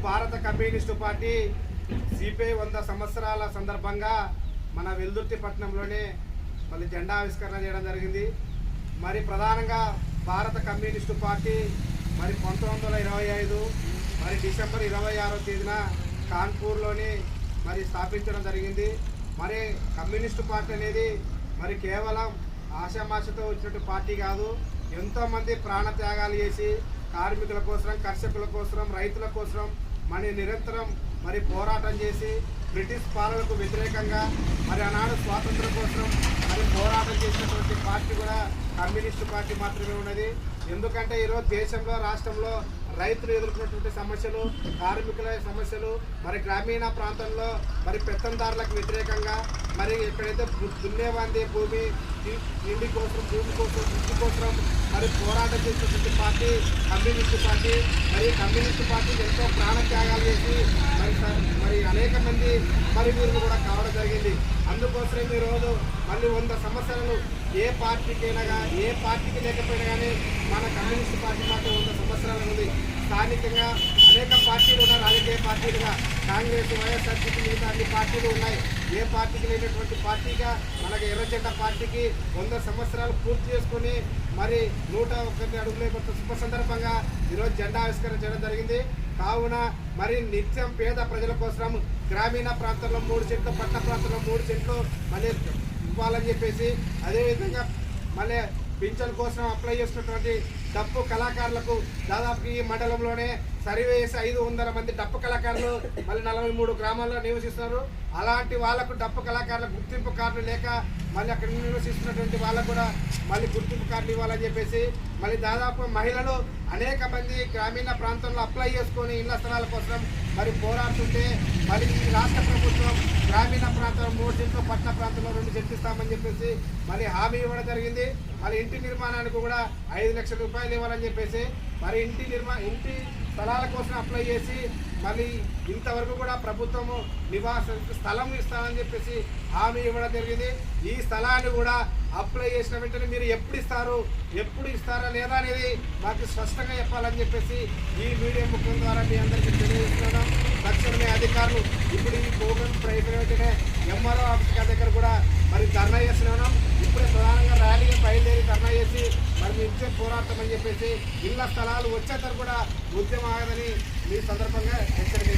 భారత communist party CPI 100 సంవత్సరాల సందర్భంగా మన వెల్దుర్తి పట్టణంలోనే మళ్ళీ జెండా ఆవిష్కరణ చేయడం జరిగింది. మరి ప్రధానంగా భారత కమ్యూనిస్టు పార్టీ మరి 1925 మరి డిసెంబర్ 26వ తేదీన కాన్పూర్లోని మరి స్థాపించడం జరిగింది. మరి కమ్యూనిస్టు పార్టీ అనేది మరి కేవలం ఆశామాషతో వచ్చినట్టు పార్టీ కాదు. ఎంతోమంది ప్రాణత్యాగాలు చేసి కార్మికుల కోసం, కర్షకుల కోసం, రైతుల కోసం మరి నిరంతరం మరి పోరాటం చేసి బ్రిటిష్ పాలనకు వ్యతిరేకంగా మరి ఆనాడు స్వాతంత్రం కోసం మరి పోరాటం చేసినటువంటి పార్టీ కూడా కమ్యూనిస్టు పార్టీ మాత్రమే ఉన్నది. ఎందుకంటే ఈరోజు దేశంలో, రాష్ట్రంలో రైతులు ఎదుర్కొన్నటువంటి సమస్యలు, కార్మికుల సమస్యలు, మరి గ్రామీణ ప్రాంతంలో మరి పెత్తందారులకు వ్యతిరేకంగా మరి ఎక్కడైతే దున్నేవాంది భూమి ఇంటి కోసం, భూమి కోసం, ఇంటి కోసం మరి పోరాటం చేసినటువంటి పార్టీ కమ్యూనిస్టు పార్టీ. మరి కమ్యూనిస్టు పార్టీ ఎంతో ప్రాణత్యాగాలు చేసి మరి అనేక మంది మరి వీళ్ళు కూడా కావడం జరిగింది. అందుకోసమే ఈరోజు మళ్ళీ 100 సంవత్సరాలు ఏ పార్టీకైనా ఏ పార్టీకి లేకపోయినా కానీ మన కమ్యూనిస్టు పార్టీ మాత్రం 100 సంవత్సరాలు ఉంది. స్థానికంగా అనేక పార్టీలు ఉన్నాయి, రాజకీయ పార్టీలుగా కాంగ్రెస్, వైఎస్ఆర్సీపీ, మిగతా అన్ని పార్టీలు ఉన్నాయి. ఏ పార్టీకి లేనటువంటి పార్టీగా మనకి ఎర్రజెండ పార్టీకి 100 సంవత్సరాలు పూర్తి చేసుకుని మరి 101 అడుగుల శుభ సందర్భంగా ఈరోజు జెండా ఆవిష్కరణ చేయడం జరిగింది. కావున మరి నిత్యం పేద ప్రజల కోసం గ్రామీణ ప్రాంతంలో 3 సెంట్లు, పట్టణ ప్రాంతంలో 3 సెంట్లు మళ్ళీ ఇవ్వాలని చెప్పేసి, అదేవిధంగా మళ్ళీ పింఛన్ కోసం అప్లై చేసినటువంటి డప్పు కళాకారులకు దాదాపు ఈ మండలంలోనే సర్వే చేసి 500 మంది డప్పు కళాకారులు మళ్ళీ 43 గ్రామాల్లో నివసిస్తున్నారు. అలాంటి వాళ్ళకు డప్పు కళాకారుల గుర్తింపు కార్డులు లేక మళ్ళీ అక్కడ నివసిస్తున్నటువంటి వాళ్ళకు కూడా మళ్ళీ గుర్తింపు కార్డులు ఇవ్వాలని చెప్పేసి, మళ్ళీ దాదాపు మహిళలు అనేక మంది గ్రామీణ ప్రాంతంలో అప్లై చేసుకొని ఇళ్ల స్థలాల కోసం మరి పోరాడుతుంటే మరి ఈ రాష్ట్ర ప్రభుత్వం గ్రామీణ ప్రాంతంలో 3 సెంట్లు, పట్టణ ప్రాంతంలో 2 సెంట్లు ఇస్తామని చెప్పేసి మరి హామీ ఇవ్వడం జరిగింది. మరి ఇంటి నిర్మాణానికి కూడా 5 లక్షల రూపాయలు ఇవ్వాలని చెప్పేసి మరి ఇంటి స్థలాల కోసం అప్లై చేసి మళ్ళీ ఇంతవరకు కూడా ప్రభుత్వము నివాస స్థలం ఇస్తామని చెప్పేసి హామీ ఇవ్వడం జరిగింది. ఈ స్థలాన్ని కూడా అప్లై చేసిన వెంటనే మీరు ఎప్పుడు ఇస్తారా లేదా అనేది మాకు స్పష్టంగా చెప్పాలని చెప్పేసి ఈ మీడియా ముఖం ద్వారా మీ అందరికీ తెలియజేస్తున్నాం. తక్షణమే అధికారులు ఇప్పుడు ఈ ప్రోగ్రాం ప్రైవేట్నే ఎంఆర్ఓ ఆఫీస్ దగ్గర కూడా మరి ధర్నా చేస్తున్నాం. ఇప్పుడే ప్రధానంగా ర్యాలీగా బయలుదేరి ధర్నా చేసి మరి మీ ఇచ్చే పోరాటం అని చెప్పేసి ఇళ్ల స్థలాలు వచ్చేంత కూడా ఉద్యమం ఆగదని ఈ సందర్భంగా హెచ్చరిక